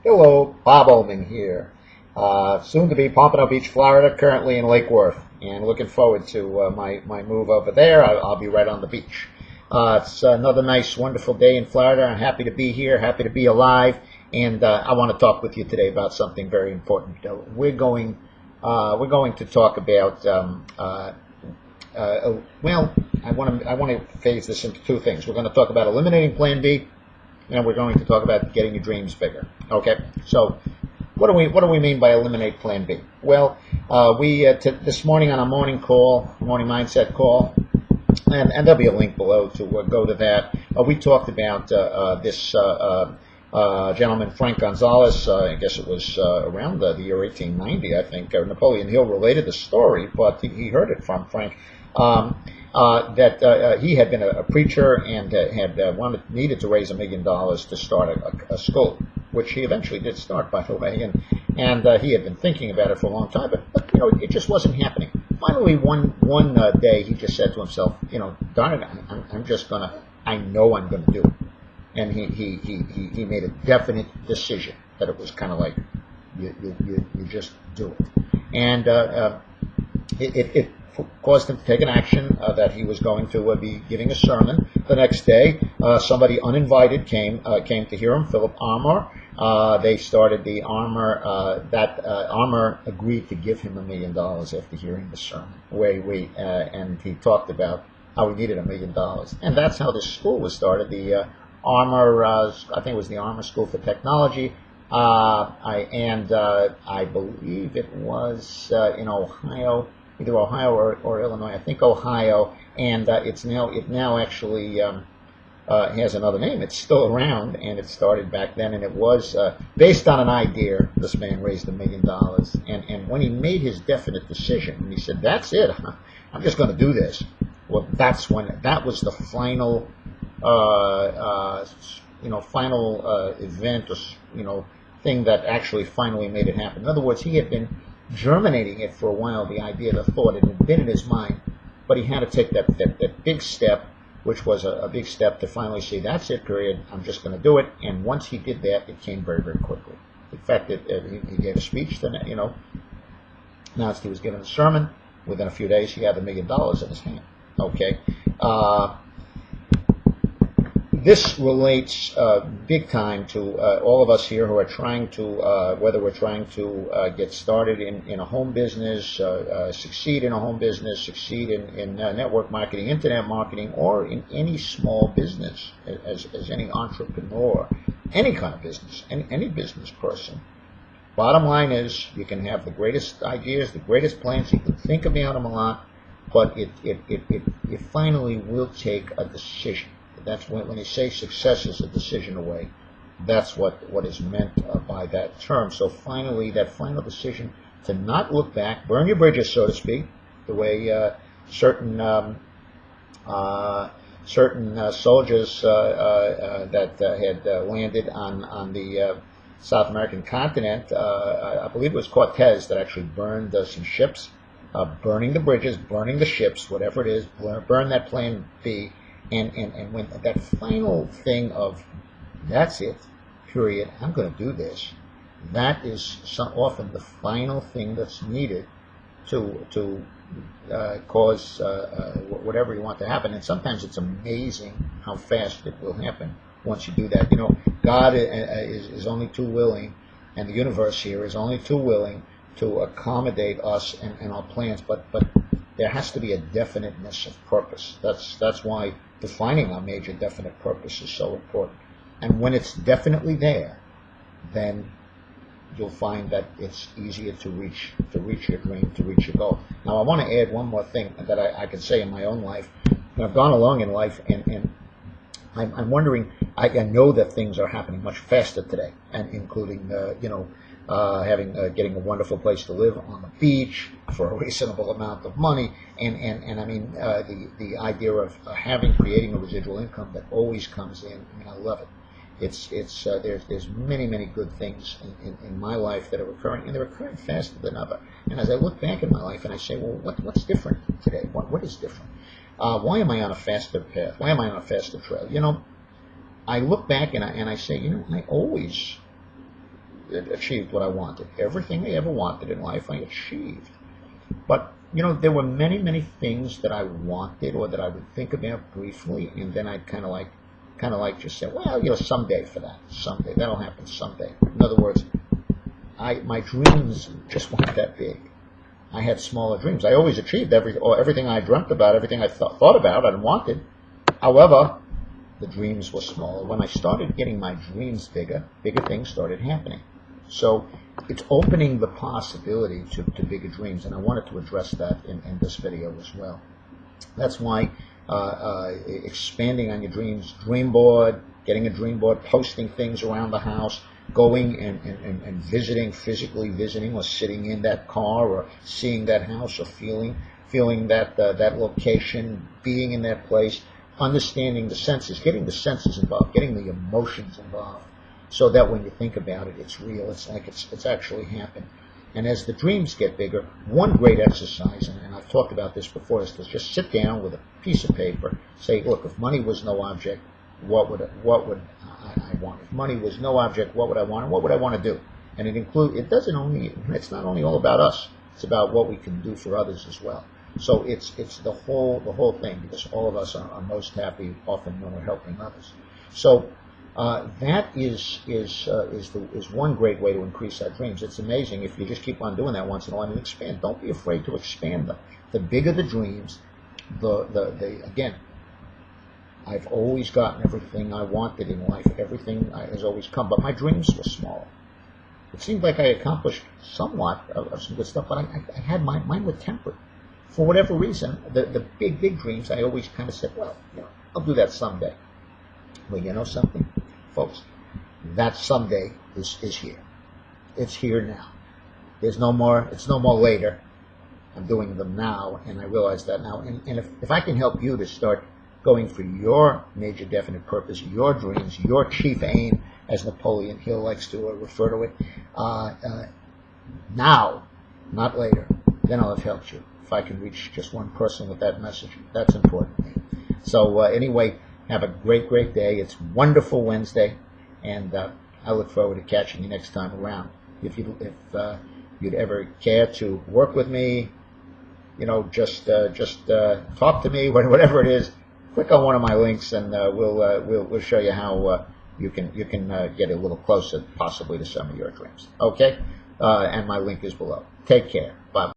Hello, Bob Ullman here. Soon to be Pompano Beach, Florida, currently in Lake Worth, and looking forward to my move over there. I'll be right on the beach. It's another nice, wonderful day in Florida. I'm happy to be here, happy to be alive, and I want to talk with you today about something very important. We're going to talk about well, I want to phase this into two things. We're going to talk about eliminating Plan B, and we're going to talk about getting your dreams bigger. Okay, so what do we mean by eliminate Plan B? Well, this morning on a morning mindset call, and there'll be a link below to go to that. We talked about this gentleman, Frank Gonzalez. I guess it was around the year 1890, I think. Napoleon Hill related the story, but he heard it from Frank. That he had been a preacher and had needed to raise $1 million to start a school, which he eventually did start, by the way, and he had been thinking about it for a long time, but it just wasn't happening. Finally, one day, he just said to himself, darn it, I know I'm gonna do it, and he made a definite decision that it was kind of like you just do it, and it caused him to take an action that he was going to be giving a sermon. The next day, somebody uninvited came to hear him, Philip Armour. They started the Armour. Armour agreed to give hthink $1 million after hearing the sermon. And he talked about how he needed $1 million, and that's how this school was started. The Armour, I think it was the Armour School for Technology. I believe it was in Ohio. Either Ohio or Illinois, I think Ohio, and it now actually has another name. It's still around, and it started back then, and it was based on an idea. This man raised $1 million, and when he made his definite decision, and he said, "That's it, I'm just going to do this." Well, that was the final, final event, or thing that actually finally made it happen. In other words, he had been germinating it for a while, the idea, the thought. It had been in his mind, but he had to take that big step, which was a big step to finally say, that's it, period, I'm just going to do it. And once he did that, it came very, very quickly. In fact, he gave a speech, announced he was giving a sermon. Within a few days, he had $1 million in his hand. Okay. This relates big time to all of us here who are trying to, whether we're trying to get started in a home business, succeed in a home business, succeed in network marketing, internet marketing, or in any small business, as any entrepreneur, any kind of business, any business person. Bottom line is, you can have the greatest ideas, the greatest plans, you can think about them a lot, but it finally will take a decision. That's when they say success is a decision away. That's what is meant by that term. So finally, that final decision to not look back, burn your bridges, so to speak, the way certain soldiers that had landed on the South American continent. I believe it was Cortez that actually burned some ships, burning the bridges, burning the ships, whatever it is, burn that Plan B. And when that final thing of, that's it, period, I'm going to do this, that is often the final thing that's needed to cause whatever you want to happen. And sometimes it's amazing how fast it will happen once you do that. God is only too willing, and the universe here is only too willing to accommodate us and our plans, but there has to be a definiteness of purpose. That's why defining our major definite purpose is so important. And when it's definitely there, then you'll find that it's easier to reach your dream, to reach your goal. Now, I want to add one more thing that I can say in my own life. I've gone along in life, and I'm wondering. I know that things are happening much faster today, and including getting a wonderful place to live on the beach for a reasonable amount of money, and I mean the idea of creating a residual income that always comes in. I mean, I love it. There's many good things in my life that are occurring, and they're occurring faster than ever. And as I look back in my life and I say, well, what's different today? What is different? Why am I on a faster path? Why am I on a faster trail? I look back and I say, I always achieved what I wanted. Everything I ever wanted in life, I achieved. But there were many, many things that I wanted or that I would think about briefly, and then I'd kind of like just say, well, someday for that, someday that'll happen someday. In other words, my dreams just weren't that big. I had smaller dreams. I always achieved everything I dreamt about, everything I thought about and wanted. However, the dreams were smaller. When I started getting my dreams bigger things started happening. So it's opening the possibility to bigger dreams, and I wanted to address that in this video as well. That's why expanding on your dreams, dream board, getting a dream board, posting things around the house, going and visiting, physically visiting, or sitting in that car, or seeing that house, or feeling that location, being in that place, understanding the senses, getting the senses involved, getting the emotions involved, so that when you think about it, it's real. It's like it's actually happened. And as the dreams get bigger, one great exercise, and I've talked about this before, is to just sit down with a piece of paper, say, look, if money was no object, what would I want? If money was no object, what would I want, and what would I want to do? And it's not only all about us, it's about what we can do for others as well. So it's the whole thing, because all of us are most happy often when we're helping others. So that is one great way to increase our dreams. It's amazing if you just keep on doing that once in a while and expand. Don't be afraid to expand them. The bigger the dreams, again, I've always gotten everything I wanted in life. Everything has always come, but my dreams were small. It seemed like I accomplished somewhat of some good stuff, but I had mine were tempered. For whatever reason, the big dreams, I always kind of said, well, I'll do that someday. Well, you know something, folks? That someday is here. It's here now. It's no more later. I'm doing them now, and I realize that now. And if I can help you to start going for your major definite purpose, your dreams, your chief aim, as Napoleon Hill likes to refer to it, now, not later, then I'll have helped you. If I can reach just one person with that message, that's important to me. So anyway, have a great day. It's wonderful Wednesday, and I look forward to catching you next time around. If you'd ever care to work with me, just talk to me, whatever it is. Click on one of my links, and we'll show you how you can get a little closer, possibly, to some of your dreams. Okay, and my link is below. Take care. Bye bye.